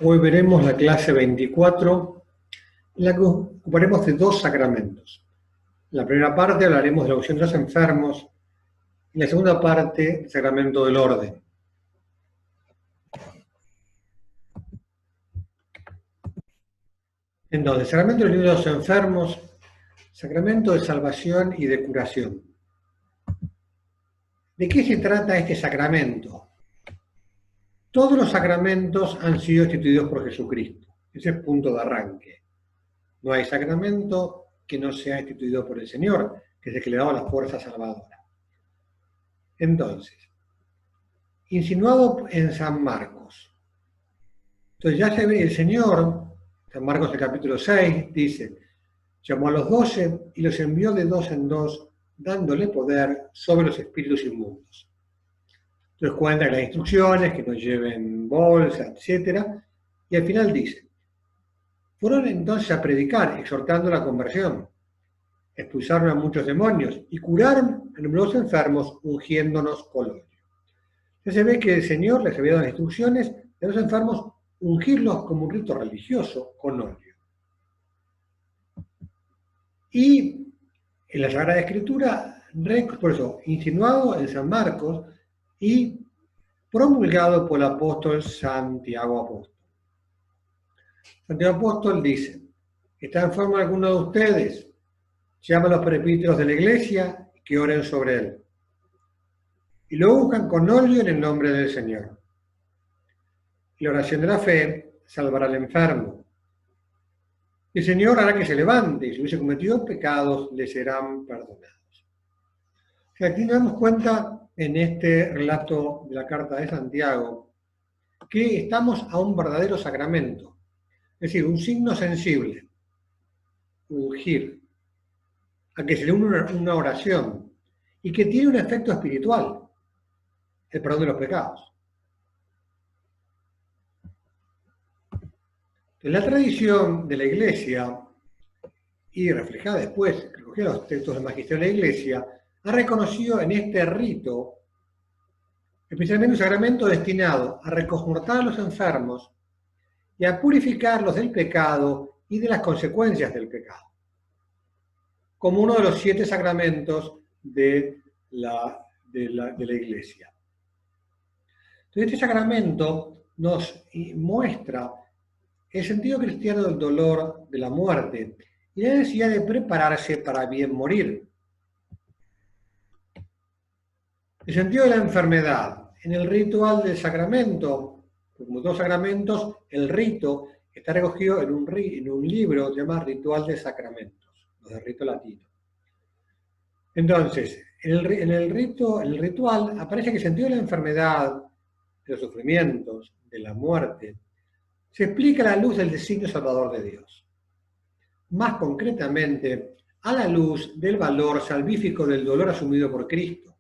Hoy veremos la clase 24, en la que ocuparemos de dos sacramentos. En la primera parte hablaremos de la unción de los enfermos, y en la segunda parte, el sacramento del orden. Entonces, sacramento del de los enfermos, sacramento de salvación y de curación. ¿De qué se trata este sacramento? Todos los sacramentos han sido instituidos por Jesucristo. Ese es el punto de arranque. No hay sacramento que no sea instituido por el Señor, que es el que le daba la fuerza salvadora. Entonces, insinuado en San Marcos. Entonces ya se ve el Señor, San Marcos el capítulo 6, dice, llamó a los 12 y los envió de dos en dos, dándole poder sobre los espíritus inmundos. Entonces cuenta las instrucciones, que no lleven bolsa, etc. Y al final dice, fueron entonces a predicar, exhortando la conversión. Expulsaron a muchos demonios y curaron a numerosos enfermos, ungiéndonos con óleo. Entonces se ve que el Señor les había dado las instrucciones de los enfermos ungirlos como un rito religioso con óleo. Y en la Sagrada Escritura, por eso, insinuado en San Marcos y promulgado por el apóstol Santiago Apóstol. Santiago Apóstol dice, ¿está enfermo alguno de ustedes? Llama a los presbíteros de la iglesia que oren sobre él. Y lo unjan con óleo en el nombre del Señor. Y la oración de la fe salvará al enfermo. El Señor hará que se levante, y si hubiese cometido pecados, le serán perdonados. O sea, aquí nos damos cuenta en este relato de la carta de Santiago que estamos a un verdadero sacramento, es decir, un signo sensible, ungir, a que se le une una oración y que tiene un efecto espiritual, el perdón de los pecados. En la tradición de la Iglesia, y reflejada después, recogida los textos del magisterio de la Iglesia, ha reconocido en este rito, especialmente un sacramento destinado a reconfortar a los enfermos y a purificarlos del pecado y de las consecuencias del pecado, como uno de los 7 sacramentos de la Iglesia. Entonces, este sacramento nos muestra el sentido cristiano del dolor, de la muerte, y la necesidad de prepararse para bien morir. El sentido de la enfermedad. En el ritual del sacramento, como todos los sacramentos, el rito está recogido en un libro que se llama Ritual de Sacramentos, los de rito latino. Entonces, en el ritual aparece que el sentido de la enfermedad, de los sufrimientos, de la muerte, se explica a la luz del designio salvador de Dios. Más concretamente, a la luz del valor salvífico del dolor asumido por Cristo.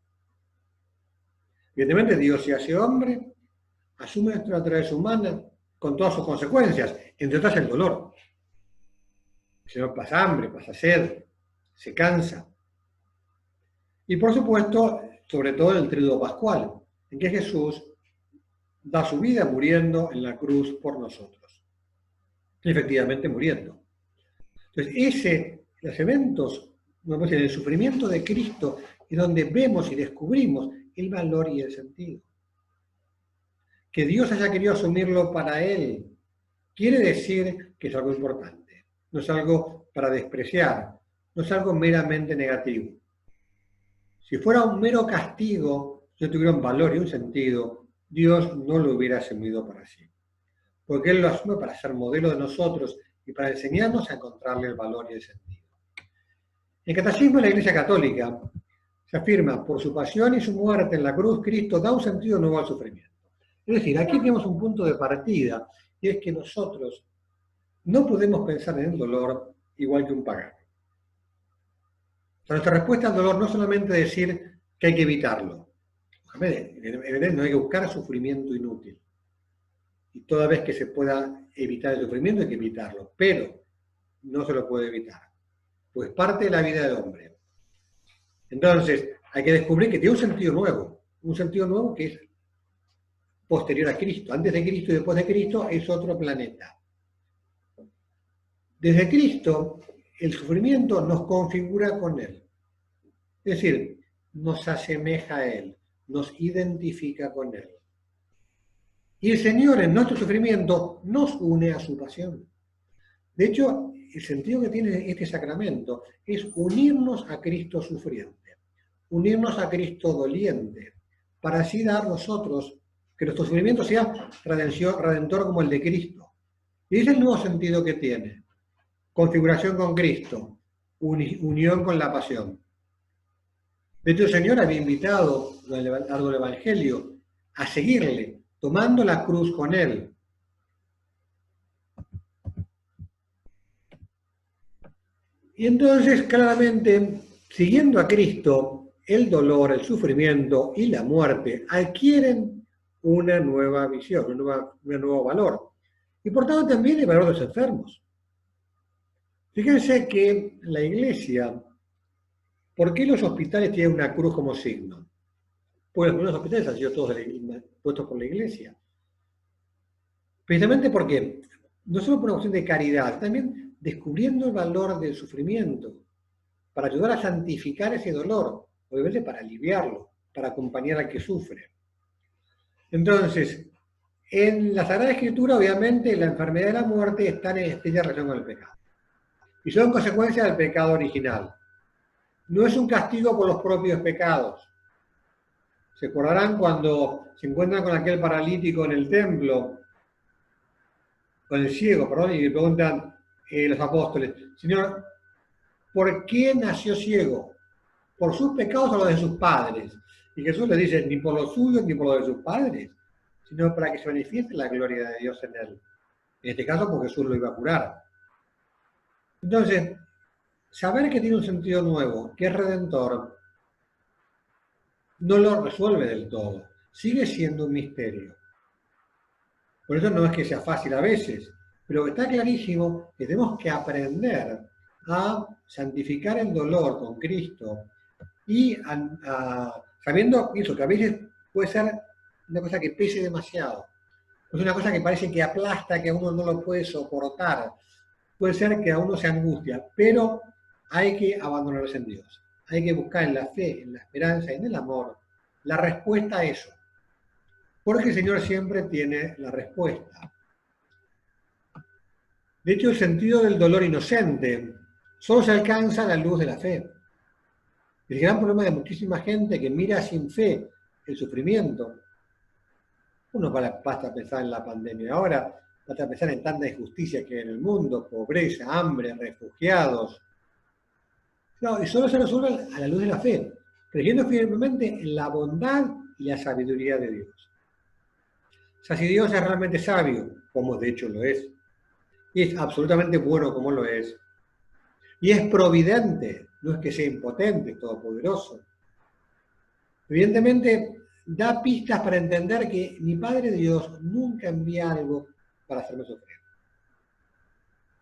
Evidentemente, Dios se hace hombre, asume nuestra naturaleza humana con todas sus consecuencias, entre otras el dolor. El Señor pasa hambre, pasa sed, se cansa. Y por supuesto, sobre todo en el tríodo pascual, en que Jesús da su vida muriendo en la cruz por nosotros. Efectivamente muriendo. Entonces, los eventos, en el sufrimiento de Cristo, es donde vemos y descubrimos el valor y el sentido. Que Dios haya querido asumirlo para Él, quiere decir que es algo importante, no es algo para despreciar, no es algo meramente negativo. Si fuera un mero castigo, si no tuviera un valor y un sentido, Dios no lo hubiera asumido para sí. Porque Él lo asume para ser modelo de nosotros y para enseñarnos a encontrarle el valor y el sentido. En el Catecismo de la Iglesia Católica se afirma, por su pasión y su muerte en la cruz, Cristo da un sentido nuevo al sufrimiento. Es decir, aquí tenemos un punto de partida, y es que nosotros no podemos pensar en el dolor igual que un pagano. Nuestra respuesta al dolor no es solamente decir que hay que evitarlo. No hay que buscar sufrimiento inútil. Y toda vez que se pueda evitar el sufrimiento hay que evitarlo, pero no se lo puede evitar, pues parte de la vida del hombre. Entonces, hay que descubrir que tiene un sentido nuevo que es posterior a Cristo. Antes de Cristo y después de Cristo es otro planeta. Desde Cristo, el sufrimiento nos configura con Él. Es decir, nos asemeja a Él, nos identifica con Él. Y el Señor en nuestro sufrimiento nos une a su pasión. De hecho, el sentido que tiene este sacramento es unirnos a Cristo sufriente, unirnos a Cristo doliente, para así dar nosotros que nuestro sufrimiento sea redentor como el de Cristo. Y ese es el nuevo sentido que tiene. Configuración con Cristo, unión con la pasión. De hecho, el Señor había invitado a lo largo del Evangelio a seguirle, tomando la cruz con Él. Y entonces, claramente, siguiendo a Cristo, el dolor, el sufrimiento y la muerte adquieren una nueva visión, un nuevo valor. Y por tanto también el valor de los enfermos. Fíjense que la Iglesia, ¿por qué los hospitales tienen una cruz como signo? Pues los primeros hospitales han sido todos puestos por la Iglesia. Precisamente porque, no solo por una cuestión de caridad, también descubriendo el valor del sufrimiento, para ayudar a santificar ese dolor, obviamente para aliviarlo, para acompañar al que sufre. Entonces, en la Sagrada Escritura, obviamente, la enfermedad y la muerte están en estrecha relación con el pecado. Y son consecuencias del pecado original. No es un castigo por los propios pecados. Se acordarán cuando se encuentran con aquel paralítico en el templo, con el ciego, perdón, y le preguntan los apóstoles, Señor, ¿por qué nació ciego? ¿Por sus pecados o los de sus padres? Y Jesús le dice, ni por los suyos ni por los de sus padres, sino para que se manifieste la gloria de Dios en él. En este caso, porque Jesús lo iba a curar. Entonces, saber que tiene un sentido nuevo, que es redentor, no lo resuelve del todo. Sigue siendo un misterio. Por eso no es que sea fácil a veces, pero está clarísimo que tenemos que aprender a santificar el dolor con Cristo y sabiendo eso, que a veces puede ser una cosa que pese demasiado. Es una cosa que parece que aplasta, que a uno no lo puede soportar. Puede ser que a uno se angustia, pero hay que abandonarse en Dios. Hay que buscar en la fe, en la esperanza y en el amor la respuesta a eso. Porque el Señor siempre tiene la respuesta. De hecho, el sentido del dolor inocente solo se alcanza a la luz de la fe. El gran problema de muchísima gente que mira sin fe el sufrimiento. Uno basta a pensar en la pandemia ahora, basta a pensar en tanta injusticia que hay en el mundo, pobreza, hambre, refugiados. No, y solo se resuelve a la luz de la fe, creyendo firmemente en la bondad y la sabiduría de Dios. O sea, si Dios es realmente sabio, como de hecho lo es, y es absolutamente bueno como lo es, y es providente, no es que sea impotente, todopoderoso, evidentemente da pistas para entender que mi Padre Dios nunca envía algo para hacerme sufrir.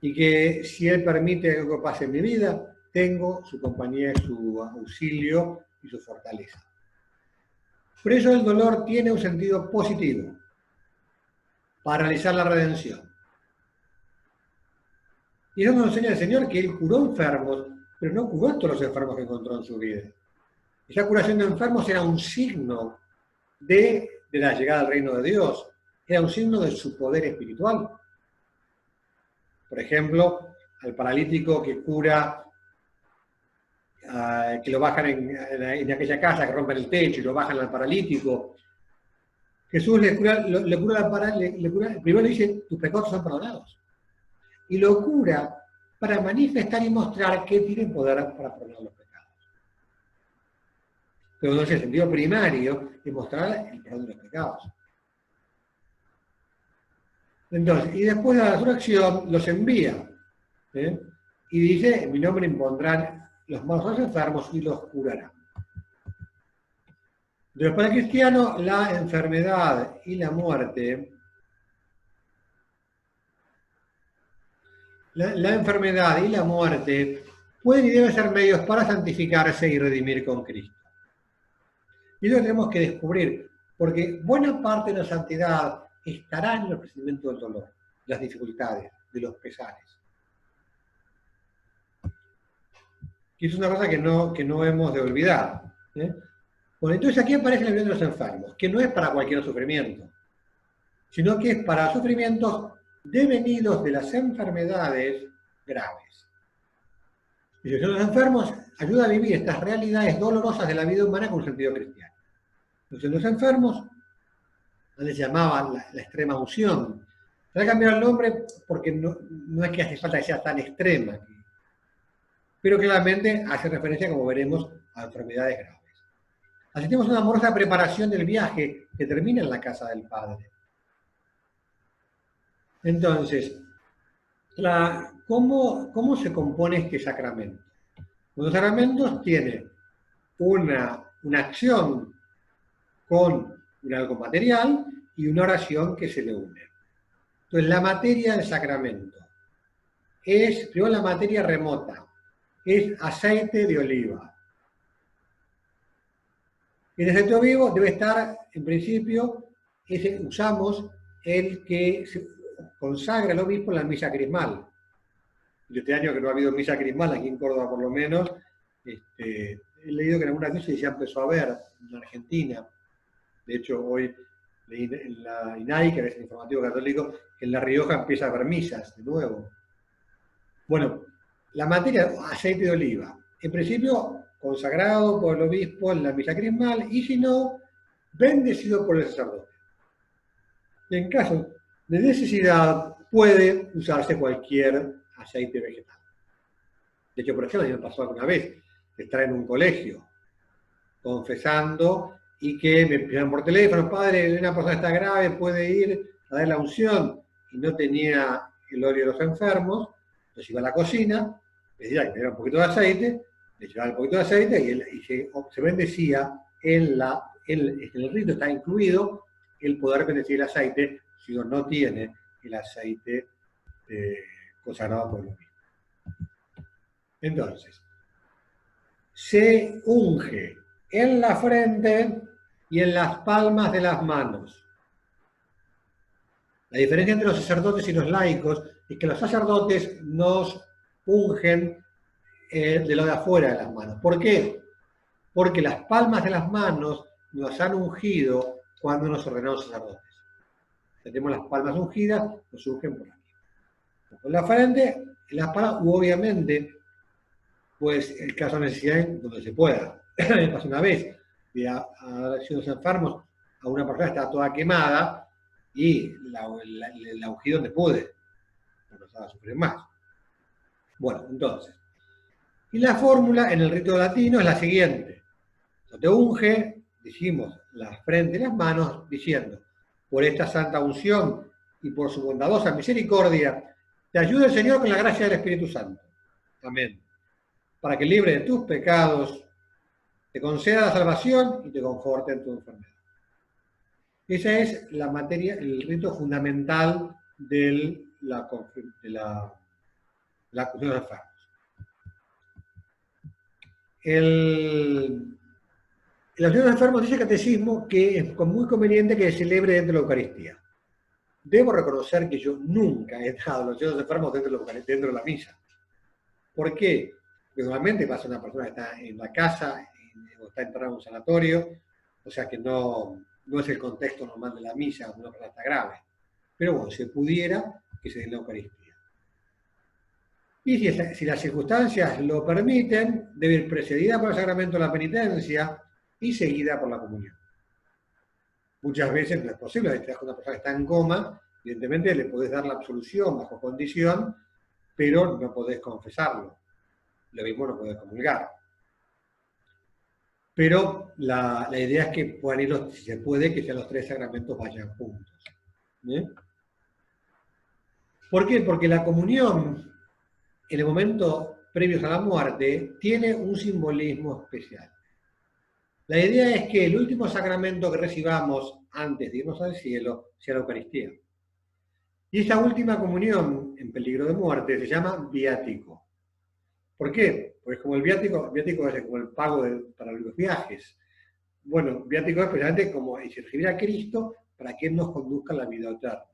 Y que si Él permite que algo pase en mi vida, tengo su compañía, su auxilio y su fortaleza. Por eso el dolor tiene un sentido positivo para realizar la redención. Y eso nos enseña el Señor que Él curó enfermos, pero no curó a todos los enfermos que encontró en su vida. Esa curación de enfermos era un signo de la llegada al reino de Dios, era un signo de su poder espiritual. Por ejemplo, al paralítico que cura, que lo bajan en aquella casa, que rompen el techo y lo bajan al paralítico, Jesús le cura, primero le dice, tus pecados son perdonados. Y lo cura para manifestar y mostrar que tiene poder para perdonar los pecados. Pero entonces el sentido primario es mostrar el perdón de los pecados. Entonces, y después de la resurrección los envía. Y dice, en mi nombre impondrán los malos a los enfermos y los curarán. Entonces, para el cristiano, la enfermedad y la muerte, la enfermedad y la muerte pueden y deben ser medios para santificarse y redimir con Cristo. Y eso tenemos que descubrir. Porque buena parte de la santidad estará en el procedimiento del dolor, las dificultades, de los pesares. Y es una cosa que no hemos de olvidar. Bueno, entonces aquí aparece la vida de los enfermos, que no es para cualquier sufrimiento, sino que es para sufrimientos devenidos de las enfermedades graves. Y si son los enfermos, ayuda a vivir estas realidades dolorosas de la vida humana con un sentido cristiano. Entonces los enfermos, antes se llamaban la extrema unción. Se ha cambiado el nombre porque no es que hace falta que sea tan extrema, pero claramente hace referencia, como veremos, a enfermedades graves. Así tenemos una amorosa preparación del viaje que termina en la casa del Padre. Entonces, ¿cómo se compone este sacramento? Los sacramentos tienen una acción con un algo material y una oración que se le une. Entonces, la materia del sacramento es, primero la materia remota, es aceite de oliva. El aceite vivo debe estar, en principio, usamos el que se consagra el obispo en la misa crismal. De este año que no ha habido misa crismal, aquí en Córdoba por lo menos, he leído que en algunas veces ya empezó a haber en Argentina. De hecho, hoy leí en la INAI, que es el Informativo Católico, que en La Rioja empieza a haber misas de nuevo. Bueno, la materia, aceite de oliva. En principio, consagrado por el obispo en la misa crismal, y si no, bendecido por el sacerdote. Y en caso de necesidad, puede usarse cualquier aceite vegetal. De hecho, por ejemplo, a mí me pasó alguna vez, estar en un colegio confesando y que me pidieron por teléfono, padre, una persona está grave, puede ir a dar la unción, y no tenía el óleo de los enfermos, entonces iba a la cocina, le decía que me diera un poquito de aceite, le llevaba un poquito de aceite y se bendecía en el rito, está incluido el poder bendecir el aceite si uno no tiene el aceite consagrado por el obispo. Entonces, se unge en la frente y en las palmas de las manos. La diferencia entre los sacerdotes y los laicos es que los sacerdotes nos ungen de lo de afuera de las manos. ¿Por qué? Porque las palmas de las manos nos han ungido cuando nos ordenamos sacerdotes. Tenemos las palmas ungidas, nos ungen por aquí. Con la frente, en las palmas, obviamente, pues el caso de necesidad donde se pueda. Me pasó una vez, de a los enfermos, a una persona estaba toda quemada y la ungí donde pude, no pasaba a sufrir más. Bueno, entonces, y la fórmula en el rito latino es la siguiente. Se te unge, dijimos, la frente y las manos, diciendo, por esta santa unción y por su bondadosa misericordia, te ayude el Señor con la gracia del Espíritu Santo. Amén. Para que libre de tus pecados, te conceda la salvación y te conforte en tu enfermedad. Esa es la materia, el rito fundamental de la unción de los enfermos. La unción de los enfermos dice el catecismo que es muy conveniente que se celebre dentro de la Eucaristía. Debo reconocer que yo nunca he dado la unción de los enfermos dentro de la misa. ¿Por qué? Porque normalmente pasa una persona que está en la casa o está entrando en un sanatorio, o sea que no es el contexto normal de la misa, una persona está grave. Pero bueno, si pudiera, que se dé la Eucaristía. Y si las circunstancias lo permiten, debe ir precedida por el sacramento de la penitencia y seguida por la comunión. Muchas veces no es posible, si te das con una persona que está en coma, evidentemente le podés dar la absolución bajo condición, pero no podés confesarlo. Lo mismo no podés comulgar. Pero la idea es que puedan ir, si se puede, que sean los tres sacramentos vayan juntos. ¿Por qué? Porque la comunión, en el momento previos a la muerte, tiene un simbolismo especial. La idea es que el último sacramento que recibamos antes de irnos al cielo sea la Eucaristía. Y esta última comunión en peligro de muerte se llama viático. ¿Por qué? Pues como el viático es como el pago para los viajes. Bueno, viático es precisamente como recibir a Cristo para que Él nos conduzca a la vida eterna.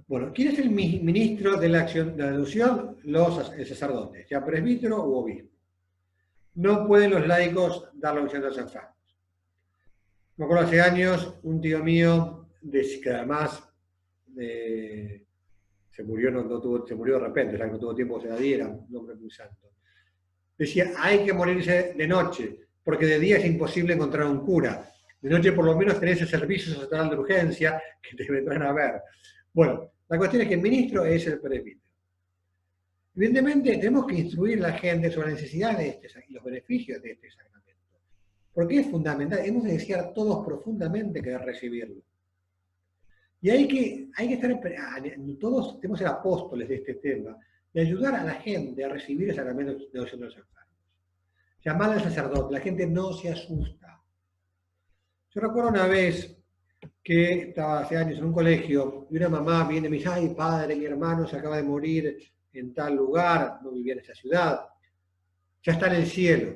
Bueno, ¿quién es el ministro de la acción de la adopción? El sacerdote, sea presbítero u obispo. No pueden los laicos dar la unción de los enfermos. Me acuerdo hace años, un tío mío, que además se murió, se murió de repente, o sea, no tuvo tiempo que se la diera, un hombre muy santo. Decía, hay que morirse de noche, porque de día es imposible encontrar un cura. De noche por lo menos tenés el servicio social de urgencia que te vendrán a ver. Bueno, la cuestión es que el ministro es el presbítero. Evidentemente tenemos que instruir a la gente sobre la necesidad de y los beneficios de este sacramento. Porque es fundamental, hemos de desear todos profundamente querer recibirlo. Y hay que estar, todos tenemos que ser apóstoles de este tema, de ayudar a la gente a recibir el sacramento de los enfermos. Llamar al sacerdote, la gente no se asusta. Yo recuerdo una vez que estaba hace años en un colegio y una mamá viene y me dice, ay padre, mi hermano se acaba de morir en tal lugar, no vivía en esa ciudad, ya está en el cielo.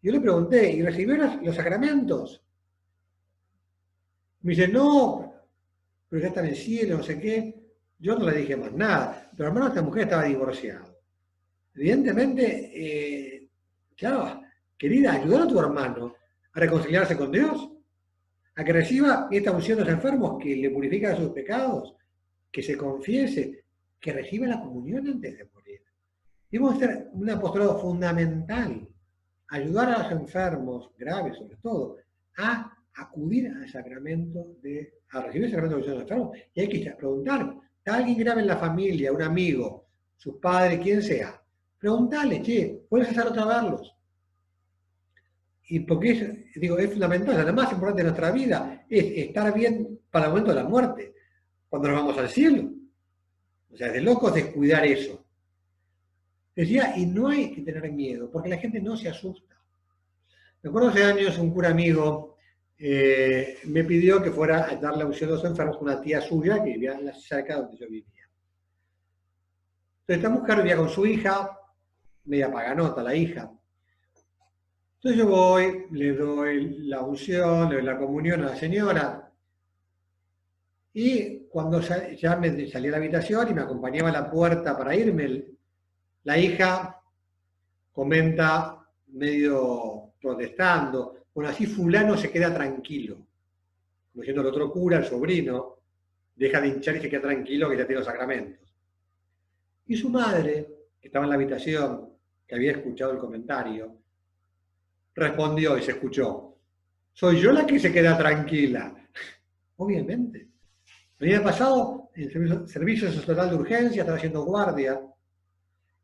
Yo le pregunté, ¿y recibió los sacramentos? Me dice, no, pero ya está en el cielo, no sé qué. Yo no le dije más nada, pero hermano, esta mujer estaba divorciada. Evidentemente, claro, querida, ayudar a tu hermano a reconciliarse con Dios, a que reciba esta unción de los enfermos que le purifica de sus pecados, que se confiese, que reciba la comunión antes de morir. Debemos ser un apostolado fundamental, ayudar a los enfermos, graves sobre todo, a acudir al sacramento, a recibir el sacramento de los enfermos. Y hay que preguntar, ¿está alguien grave en la familia, un amigo, sus padres, quien sea? Preguntale, che, ¿puedes hacer otra verlos? Y porque es fundamental, lo más importante de nuestra vida es estar bien para el momento de la muerte, cuando nos vamos al cielo. O sea, es de locos descuidar eso. Decía, y no hay que tener miedo, porque la gente no se asusta. Me acuerdo hace años un cura amigo me pidió que fuera a dar la unción a los enfermos con una tía suya que vivía cerca de donde yo vivía. Entonces esta mujer vivía con su hija, media paganota la hija. Entonces yo voy, le doy la unción, le doy la comunión a la señora. Y cuando ya me salí a la habitación y me acompañaba a la puerta para irme, la hija comenta, medio protestando, bueno, así fulano se queda tranquilo. Como diciendo el otro cura, el sobrino, deja de hinchar y se queda tranquilo que ya tiene los sacramentos. Y su madre, que estaba en la habitación, que había escuchado el comentario, respondió y se escuchó, soy yo la que se queda tranquila. Obviamente. El día pasado, en el servicio social de urgencia, estaba haciendo guardia,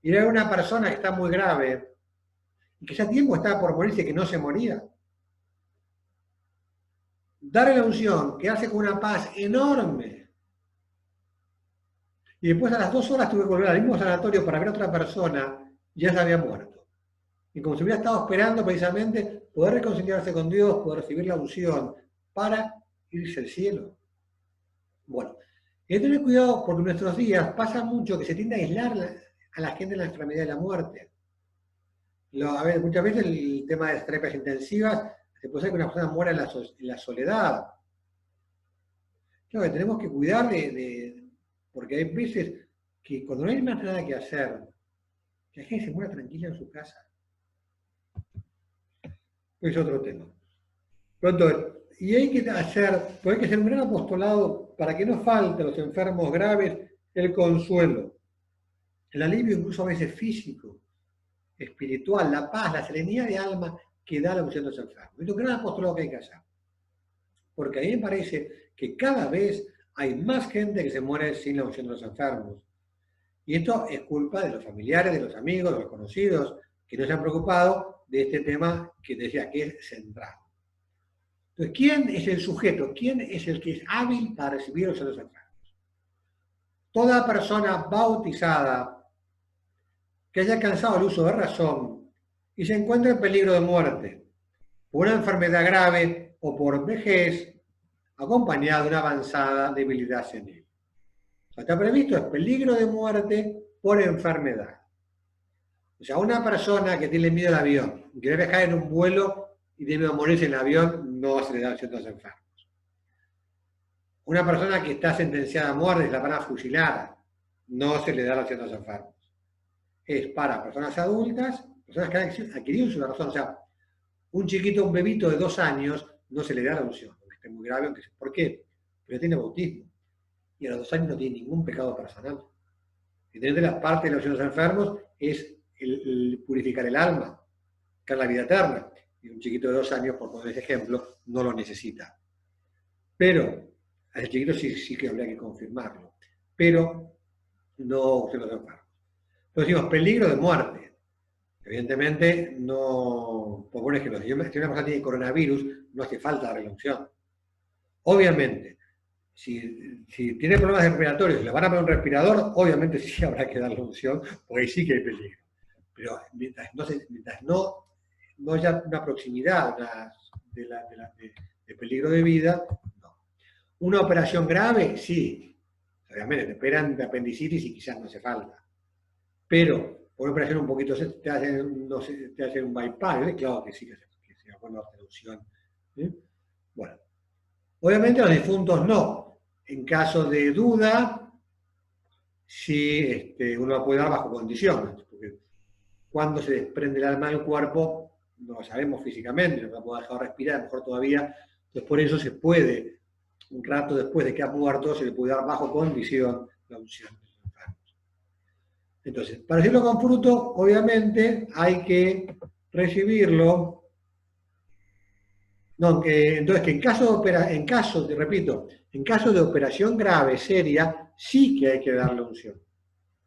y era una persona que está muy grave, y que ya tiempo estaba por morirse, que no se moría. Darle la unción, quedarse con una paz enorme. Y después a las 2 horas tuve que volver al mismo sanatorio para ver a otra persona, y ya se había muerto. Y como si hubiera estado esperando precisamente poder reconciliarse con Dios, poder recibir la unción, para irse al cielo. Bueno, hay que tener cuidado porque en nuestros días pasa mucho que se tiende a aislar a la gente de la enfermedad de la muerte. Muchas veces el tema de las terapias intensivas se puede ser que una persona muera en la soledad. Claro, que tenemos que cuidar porque hay veces que cuando no hay más nada que hacer, que la gente se muera tranquila en su casa. Es otro tema. Pronto, y hay que hacer un gran apostolado para que no falte a los enfermos graves el consuelo, el alivio incluso a veces físico, espiritual, la paz, la serenidad de alma que da la unción de los enfermos. Es un gran apostolado que hay que hacer. Porque a mí me parece que cada vez hay más gente que se muere sin la unción de los enfermos. Y esto es culpa de los familiares, de los amigos, de los conocidos, que no se han preocupado de este tema que decía que es central. Entonces, ¿quién es el sujeto? ¿Quién es el que es hábil para recibir los enfermos? Toda persona bautizada que haya alcanzado el uso de razón y se encuentra en peligro de muerte por una enfermedad grave o por vejez, acompañada de una avanzada debilidad senil. O sea, está previsto el peligro de muerte por enfermedad. O sea, una persona que tiene miedo al avión, que debe viajar en un vuelo y tiene miedo a morirse en el avión, no se le da la opción a los enfermos. Una persona que está sentenciada a muerte, la van a fusilar, no se le da la opción a los enfermos. Es para personas adultas, personas que han adquirido su razón. O sea, un chiquito, un bebito de 2 años, no se le da la unción, porque esté muy grave. ¿Por qué? Porque tiene bautismo. Y a los 2 años no tiene ningún pecado personal. Evidentemente, la parte de la unción de los enfermos es el purificar el alma, buscar la vida eterna. Y un chiquito de 2 años, por poner ese ejemplo, no lo necesita. Pero, a ese chiquito sí que habría que confirmarlo. Pero no se los enfermos. Entonces decimos, peligro de muerte. Evidentemente, no, por poner ejemplo, si una persona tiene coronavirus, no hace falta darle la unción. Obviamente, si tiene problemas respiratorios y le van a poner un respirador, obviamente sí habrá que darle unción, porque sí que hay peligro. Pero mientras no haya una proximidad de peligro de vida, no. Una operación grave, sí. Obviamente, te operan de apendicitis y quizás no hace falta. Pero, por una operación un poquito, te hacen un bypass, claro que sí, que se pone una operación. Bueno, obviamente los difuntos no. En caso de duda, sí uno la puede dar bajo condiciones, porque cuando se desprende el alma del cuerpo, no lo sabemos físicamente, no la puedo dejar respirar, mejor todavía. Entonces, por eso se puede, un rato después de que ha muerto, se le puede dar bajo condición la unción. Entonces, para recibirlo con fruto, obviamente hay que recibirlo. No, entonces, que en caso de operación grave, seria, sí que hay que darle unción.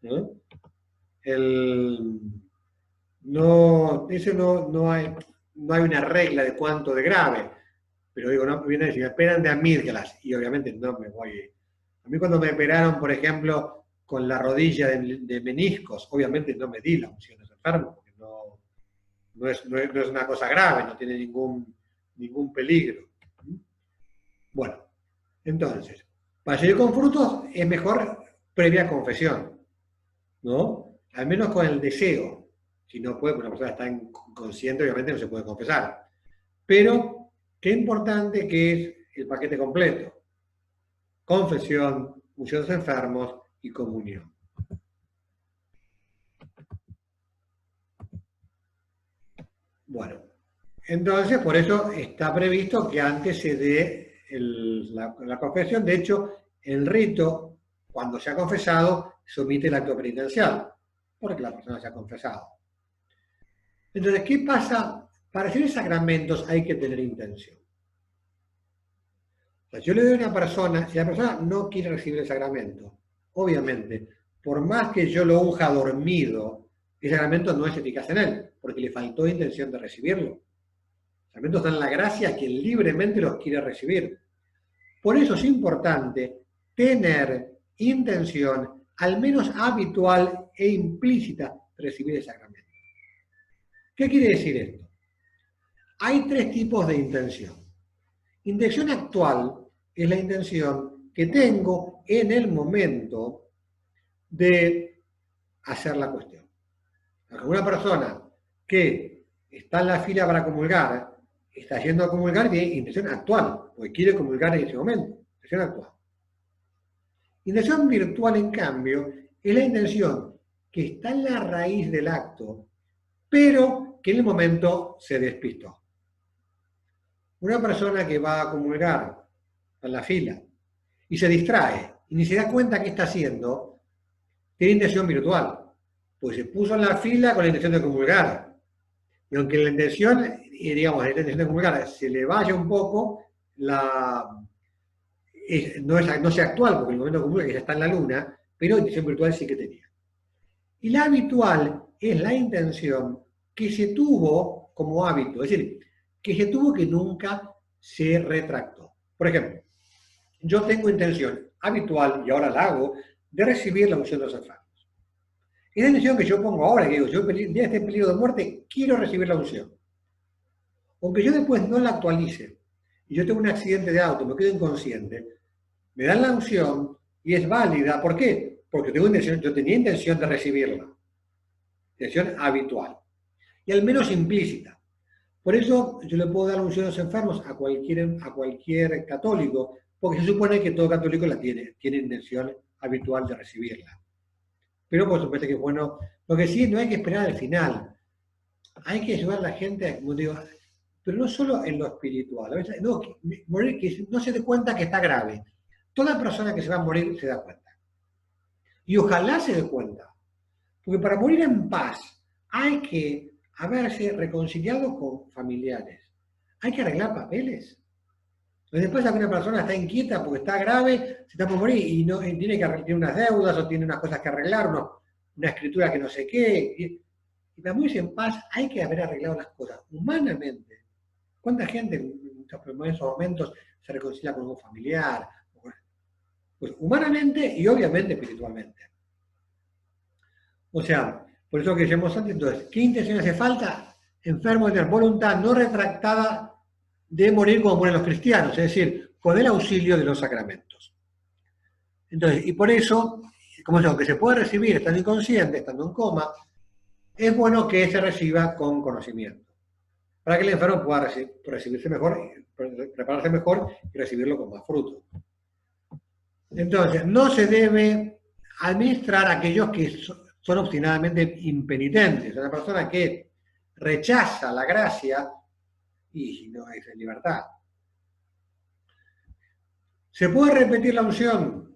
No hay una regla de cuánto de grave, pero digo, no, viene a decir, me operan de amígdalas, y obviamente no me voy. A mí cuando me operaron, por ejemplo, con la rodilla de meniscos, obviamente no me di la unción a ese enfermo, porque no es una cosa grave, no tiene ningún peligro. Bueno, entonces, para seguir con frutos es mejor previa confesión, ¿no? Al menos con el deseo. Si no puede, porque una persona está inconsciente, obviamente no se puede confesar. Pero, qué importante que es el paquete completo. Confesión, unción de los enfermos y comunión. Bueno, entonces por eso está previsto que antes se dé la confesión. De hecho, el rito, cuando se ha confesado, se omite el acto penitencial, porque la persona se ha confesado. Entonces, ¿qué pasa? Para recibir sacramentos hay que tener intención. O sea, yo le doy a una persona, si la persona no quiere recibir el sacramento, obviamente, por más que yo lo unja dormido, el sacramento no es eficaz en él, porque le faltó intención de recibirlo. Los sacramentos dan la gracia a quien libremente los quiere recibir. Por eso es importante tener intención, al menos habitual e implícita, de recibir el sacramento. ¿Qué quiere decir esto? Hay 3 tipos de intención. Intención actual es la intención que tengo en el momento de hacer la cuestión. Una persona que está en la fila para comulgar, está yendo a comulgar, tiene intención actual, porque quiere comulgar en ese momento, intención actual. Intención virtual, en cambio, es la intención que está en la raíz del acto, pero que en el momento se despistó. Una persona que va a comulgar en la fila y se distrae y ni se da cuenta qué está haciendo, tiene intención virtual, pues se puso en la fila con la intención de comulgar. Y aunque la intención, digamos, la intención de comulgar se le vaya un poco, no sea actual, porque el momento de comulgar que ya está en la luna, pero intención virtual sí que tenía. Y la habitual es la intención que se tuvo como hábito, es decir, que se tuvo que nunca se retractó. Por ejemplo, yo tengo intención habitual, y ahora la hago, de recibir la unción de los enfermos. Es la intención que yo pongo ahora, que digo, yo en este peligro de muerte quiero recibir la unción. Aunque yo después no la actualice, y yo tengo un accidente de auto, me quedo inconsciente, me dan la unción y es válida. ¿Por qué? Porque yo tenía intención de recibirla. intención habitual, y al menos implícita. Por eso yo le puedo dar la unción a los enfermos a cualquier católico, porque se supone que todo católico la tiene intención habitual de recibirla. Pero por supuesto que es bueno, lo que sí, no hay que esperar al final. Hay que ayudar a la gente, como digo, pero no solo en lo espiritual. A veces, no, morir que no se dé cuenta que está grave. Toda persona que se va a morir se da cuenta. Y ojalá se dé cuenta. Porque para morir en paz hay que haberse reconciliado con familiares. Hay que arreglar papeles. Después una persona está inquieta porque está grave, se está por morir y tiene que arreglar unas deudas o tiene unas cosas que arreglar, una escritura que no sé qué. Y para morirse en paz hay que haber arreglado las cosas humanamente. ¿Cuánta gente en esos momentos se reconcilia con un familiar? Pues humanamente y obviamente espiritualmente. O sea, por eso que decíamos antes, entonces, ¿qué intención hace falta? Enfermo de tener voluntad no retractada de morir como mueren los cristianos, es decir, con el auxilio de los sacramentos. Entonces, y por eso, como digo, que se puede recibir estando inconsciente, estando en coma, es bueno que se reciba con conocimiento, para que el enfermo pueda recibirse mejor, prepararse mejor y recibirlo con más fruto. Entonces, no se debe administrar a aquellos que son obstinadamente impenitentes. Una persona que rechaza la gracia y no es en libertad. ¿Se puede repetir la unción?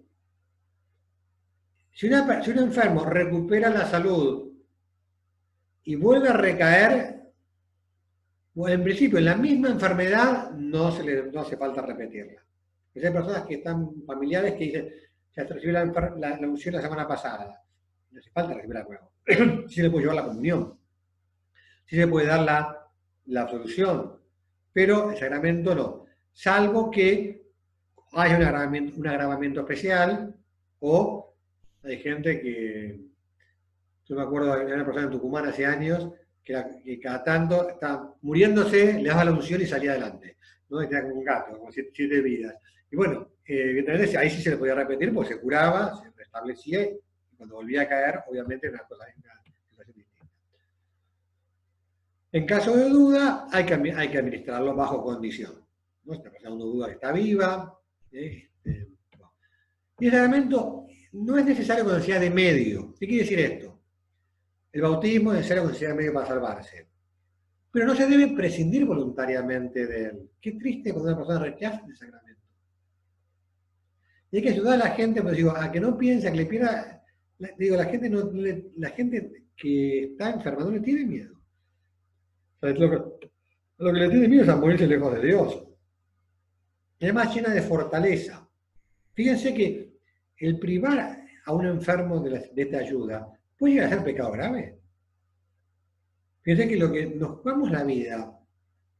Si un enfermo recupera la salud y vuelve a recaer, bueno, en principio en la misma enfermedad no hace falta repetirla. Hay personas que están familiares que dicen, ya recibió la unción la semana pasada, no hace falta recibirla de nuevo. Sí le puede llevar la comunión, sí se puede dar la absolución, pero el sacramento no, salvo que haya un agravamiento especial o hay gente que, yo me acuerdo de una persona en Tucumán hace años que cada tanto estaba muriéndose, le daba la unción y salía adelante, ¿no? Tenía como un gato, como 7 vidas. Y bueno, ahí sí se le podía repetir, porque se curaba, se restablecía y cuando volvía a caer, obviamente era una cosa distinta. En caso de duda, hay que administrarlo bajo condición, ¿no? Esta persona no duda que está viva. Y el sacramento no es necesario con necesidad de medio. ¿Qué quiere decir esto? El bautismo es necesario con necesidad de medio para salvarse. Pero no se debe prescindir voluntariamente de él. Qué triste cuando una persona rechaza el sacramento. Y hay que ayudar a la gente, pues digo, a que no piense, que le pierda. Digo, la gente que está enferma no le tiene miedo. O sea, lo que le tiene miedo es a morirse lejos de Dios. Y además llena de fortaleza. Fíjense que el privar a un enfermo de esta ayuda puede llegar a ser pecado grave. Fíjense que lo que nos jugamos la vida,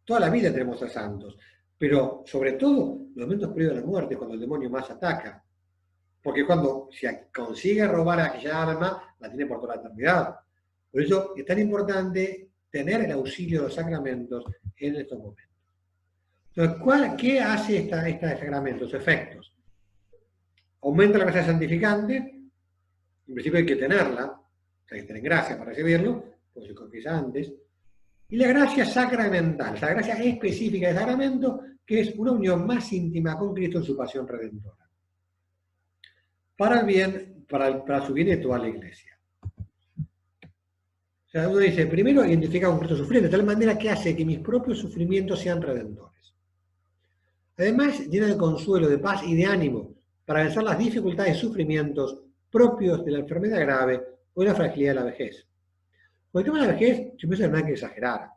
toda la vida tenemos a santos, pero sobre todo los momentos previos de la muerte, cuando el demonio más ataca. Porque cuando se consigue robar aquella alma, la tiene por toda la eternidad. Por eso es tan importante tener el auxilio de los sacramentos en estos momentos. Entonces, ¿qué hace este sacramento? Sus efectos. Aumenta la gracia santificante, en principio hay que tenerla, hay que tener gracia para recibirlo, como se confiesa antes, y la gracia sacramental, la gracia específica del sacramento, que es una unión más íntima con Cristo en su pasión redentora. Para el bien, para su bien y de toda la Iglesia. O sea, uno dice, primero identifica con Cristo sufriente, de tal manera que hace que mis propios sufrimientos sean redentores. Además, llena de consuelo, de paz y de ánimo para vencer las dificultades y sufrimientos propios de la enfermedad grave o de la fragilidad de la vejez. Con el tema de la vejez, yo pienso que no hay que exagerar.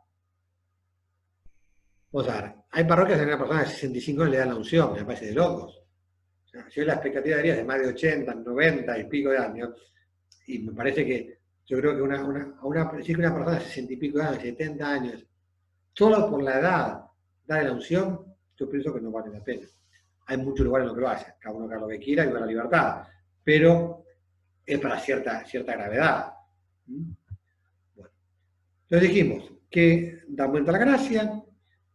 Vamos a ver, hay parroquias en una persona de 65 años le dan la unción, me parece de locos. O sea, yo la expectativa de vida es de más de 80, 90 y pico de años, y me parece que, yo creo que decir que una persona de 60 y pico de años, 70 años, solo por la edad, darle la unción, yo pienso que no vale la pena. Hay muchos lugares en los que lo hacen, cada uno haga lo que quiera y viva la libertad, pero es para cierta gravedad. Bueno, entonces dijimos que da aumento a la gracia,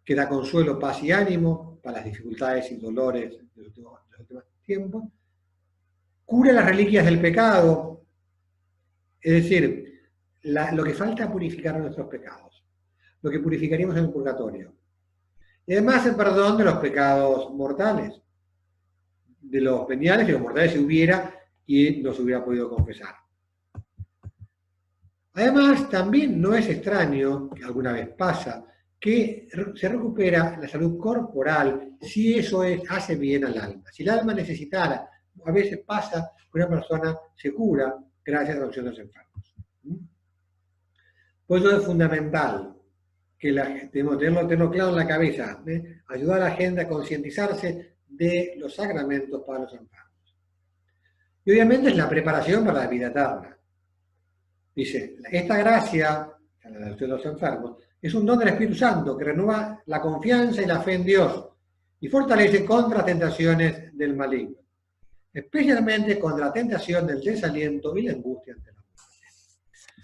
que da consuelo, paz y ánimo para las dificultades y dolores de los últimos tiempos, cura las reliquias del pecado, es decir, lo que falta purificar nuestros pecados, lo que purificaríamos en el purgatorio. Y además el perdón de los pecados mortales, de los veniales y los mortales si hubiera y no se hubiera podido confesar. Además, también no es extraño, que alguna vez pasa, que se recupera la salud corporal si eso hace bien al alma. Si el alma necesitara, a veces pasa que una persona se cura gracias a la oración de los enfermos. Por eso es fundamental que tenerlo claro en la cabeza, ayudar a la gente a concientizarse de los sacramentos para los enfermos. Y obviamente es la preparación para la vida eterna. Dice, esta gracia, la oración de los enfermos, es un don del Espíritu Santo que renueva la confianza y la fe en Dios y fortalece contra tentaciones del maligno, especialmente contra la tentación del desaliento y la angustia ante la muerte.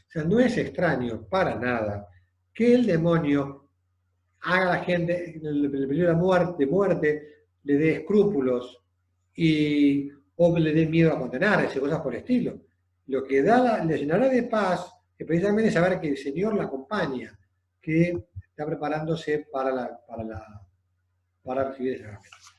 O sea, no es extraño para nada que el demonio haga a la gente en el peligro de muerte, le dé escrúpulos o le dé miedo a condenarse, cosas por el estilo. Lo que le llenará de paz es precisamente saber que el Señor la acompaña, que está preparándose para recibir ese sacramento.